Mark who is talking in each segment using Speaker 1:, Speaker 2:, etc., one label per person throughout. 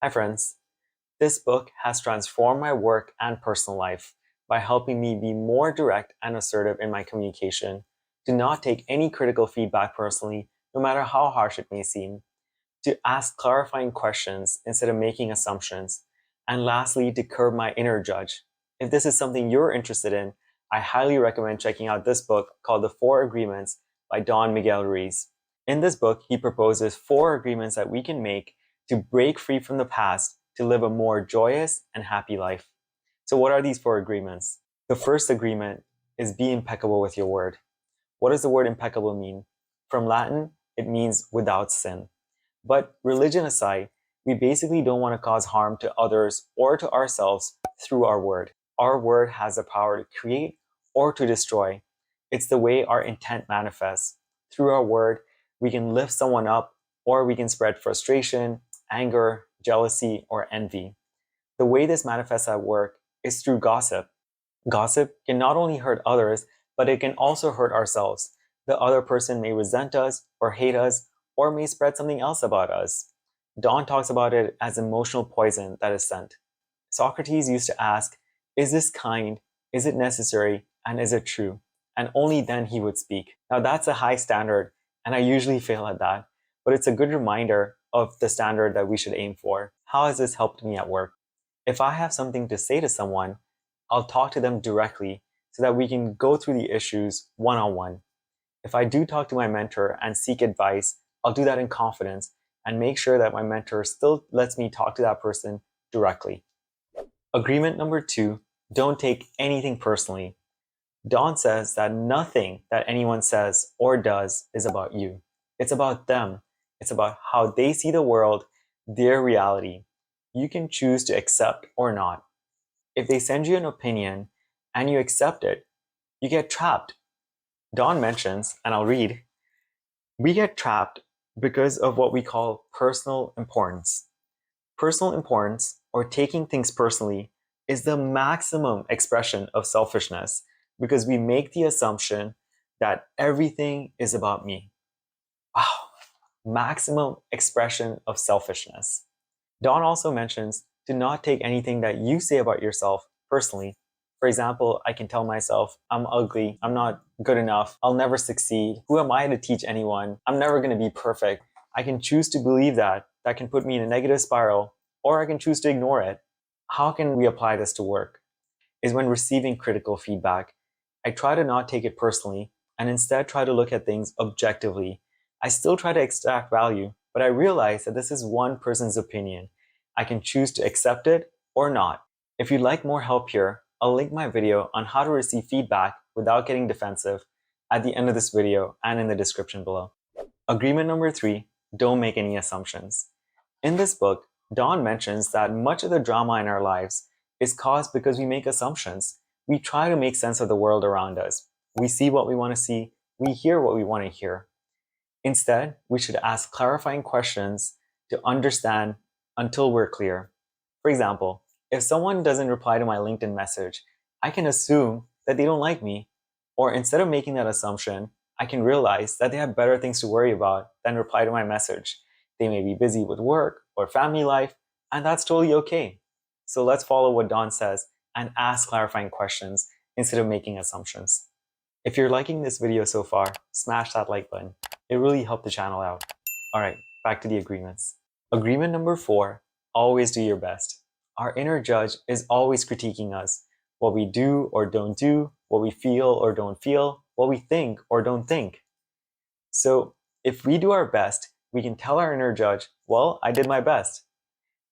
Speaker 1: Hi friends, this book has transformed my work and personal life by helping me be more direct and assertive in my communication, to not take any critical feedback personally, no matter how harsh it may seem, to ask clarifying questions instead of making assumptions, and lastly, to curb my inner judge. If this is something you're interested in, I highly recommend checking out this book called The Four Agreements by Don Miguel Ruiz. In this book, he proposes 4 agreements that we can make to break free from the past to live a more joyous and happy life. So what are these 4 agreements? The first agreement is be impeccable with your word. What does the word impeccable mean? From Latin, it means without sin. But religion aside, we basically don't want to cause harm to others or to ourselves through our word. Our word has the power to create or to destroy. It's the way our intent manifests. Through our word, we can lift someone up, or we can spread frustration, anger, jealousy, or envy. The way this manifests at work is through gossip. Gossip can not only hurt others, but it can also hurt ourselves. The other person may resent us or hate us, or may spread something else about us. Don talks about it as emotional poison that is sent. Socrates used to ask, is this kind? Is it necessary? And is it true? And only then he would speak. Now that's a high standard, and I usually fail at that, but it's a good reminder of the standard that we should aim for. How has this helped me at work? If I have something to say to someone, I'll talk to them directly so that we can go through the issues one-on-one. If I do talk to my mentor and seek advice, I'll do that in confidence and make sure that my mentor still lets me talk to that person directly. Agreement number 2, don't take anything personally. Don says that nothing that anyone says or does is about you. It's about them. It's about how they see the world, their reality. You can choose to accept or not. If they send you an opinion and you accept it, you get trapped. Don mentions, and I'll read, we get trapped because of what we call personal importance. Personal importance, or taking things personally, is the maximum expression of selfishness because we make the assumption that everything is about me. Wow, maximum expression of selfishness. Don also mentions to not take anything that you say about yourself personally. For example, I can tell myself, I'm ugly, I'm not good enough, I'll never succeed. Who am I to teach anyone? I'm never going to be perfect. I can choose to believe that. That can put me in a negative spiral, or I can choose to ignore it. How can we apply this to work? Is when receiving critical feedback, I try to not take it personally and instead try to look at things objectively. I still try to extract value, but I realize that this is one person's opinion. I can choose to accept it or not. If you'd like more help here, I'll link my video on how to receive feedback without getting defensive at the end of this video and in the description below. Agreement number 3, don't make any assumptions. In this book, Don mentions that much of the drama in our lives is caused because we make assumptions. We try to make sense of the world around us. We see what we want to see. We hear what we want to hear. Instead, we should ask clarifying questions to understand until we're clear. For example, if someone doesn't reply to my LinkedIn message, I can assume that they don't like me. Or instead of making that assumption, I can realize that they have better things to worry about than reply to my message. They may be busy with work or family life, and that's totally okay. So let's follow what Don says and ask clarifying questions instead of making assumptions. If you're liking this video so far, smash that like button. It really helped the channel out. All right, back to the agreements. Agreement number 4, always do your best. Our inner judge is always critiquing us. What we do or don't do, what we feel or don't feel, what we think or don't think. So if we do our best, we can tell our inner judge, well, I did my best.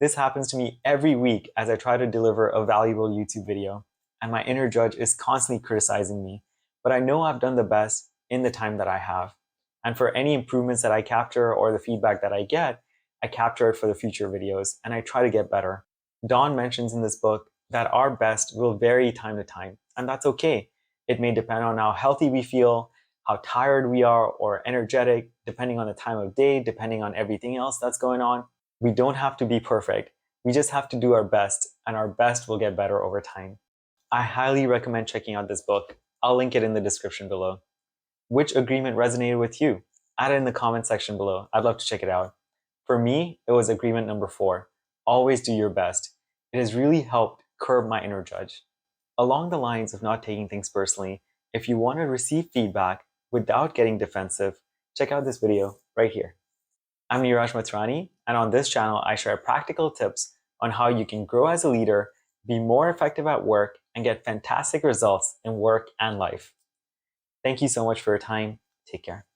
Speaker 1: This happens to me every week as I try to deliver a valuable YouTube video, and my inner judge is constantly criticizing me, but I know I've done the best in the time that I have. And for any improvements that I capture or the feedback that I get, I capture it for the future videos and I try to get better. Don mentions in this book that our best will vary time to time, and that's okay. It may depend on how healthy we feel, how tired we are, or energetic, depending on the time of day, depending on everything else that's going on. We don't have to be perfect. We just have to do our best, and our best will get better over time. I highly recommend checking out this book. I'll link it in the description below. Which agreement resonated with you? Add it in the comment section below. I'd love to check it out. For me, it was agreement number 4. always do your best. It has really helped curb my inner judge. Along the lines of not taking things personally, if you want to receive feedback without getting defensive, check out this video right here. I'm Neeraj Matrani, and on this channel, I share practical tips on how you can grow as a leader, be more effective at work, and get fantastic results in work and life. Thank you so much for your time. Take care.